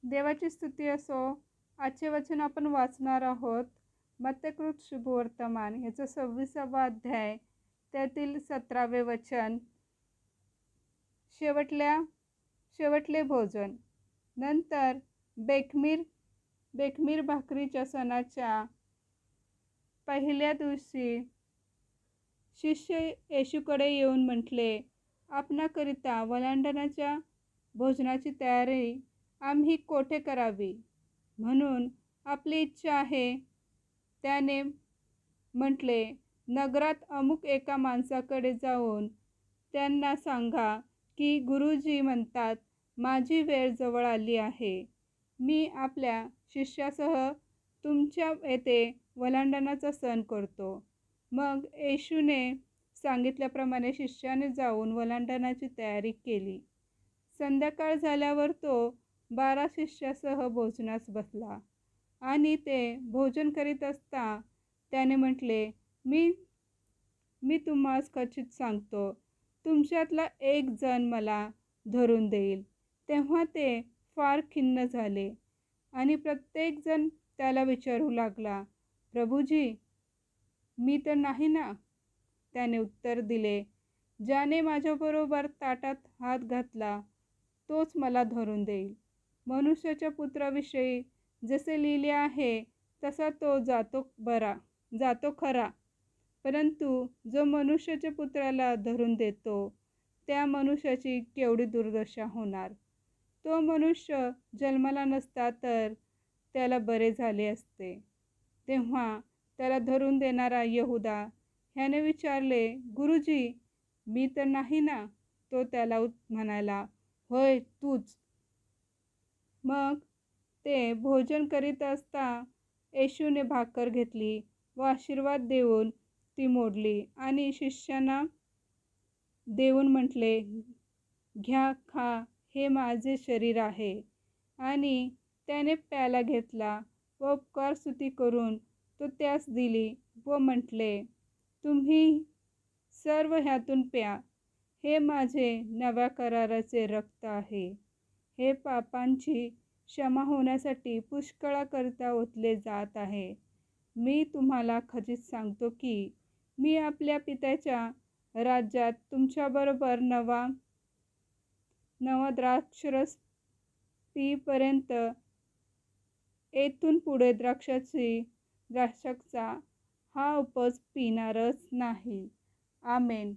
देवाची स्तुती असो. आजचे वचन आपण वाचणार आहोत. मत्तयकृत शुभवर्तमान याचा 26वा अध्याय, त्यातील 17वे वचन. शेवटले भोजन. नंतर बेखमीर भाकरीच्या सणाच्या पहिल्या दिवशी शिष्य येशूकडे येऊन म्हटले, आपणाकरिता वलांडण्याच्या भोजनाची तयारी आम्ही कोठे करावी? म्हणून आपली इच्छा आहे. त्याने म्हटले, नगरात अमुक एका माणसाकडे जाऊन त्यांना सांगा की गुरुजी म्हणतात, माझी वेळ जवळ आली आहे. मी आपल्या शिष्यासह तुमच्या येथे वलांडण्याचा सण करतो. मग येशूने सांगितल्याप्रमाणे शिष्याने जाऊन वलांडण्याची तयारी केली. संध्याकाळ झाल्यावर तो 12 शिष्यासह भोजनास बसला. आणि ते भोजन करीत असता त्याने म्हटले, मी तुम्हास खचित सांगतो, तुमच्यातला एक जण मला धरून देईल. तेव्हा ते फार खिन्न झाले आणि प्रत्येक जण त्याला विचारू लागला, प्रभुजी, मी तर नाही ना? त्याने उत्तर दिले, ज्याने माझ्याबरोबर ताटात हात घातला तोच मला धरून देईल. मनुष्याच्या पुत्राविषयी जसे लिहिले आहे तसा तो जातो खरा, परंतु जो मनुष्याच्या पुत्राला धरून देतो त्या मनुष्याची केवढी दुर्दशा होणार. तो मनुष्य जन्माला नसता तर त्याला बरे झाले असते. तेव्हा त्याला धरून देणारा यहुदा ह्याने विचारले, गुरुजी, मी तर नाही ना? तो त्याला म्हणाला, होय, तूच. मग ते भोजन करीत असता येशूने भाकर घेतली व आशीर्वाद देऊन ती मोडली आणि शिष्यांना देऊन म्हटले, घ्या, खा, हे माझे शरीर आहे. आणि त्याने प्याला घेतला व उपकार स्तुती करून तो त्यास दिली व म्हटले, तुम्ही सर्व ह्यातून प्या. हे माझे नव्या कराराचे रक्त आहे. हे पापांची क्षमा होण्यासाठी पुष्कळाकरिता ओतले जात आहे. मी तुम्हाला खचित सांगतो की मी आपल्या पित्याच्या राज्यात तुमच्याबरोबर नवा द्राक्षरस पिईपर्यंत येथून पुढे द्राक्षाचा हा उपज पिणारच नाही. आमेन.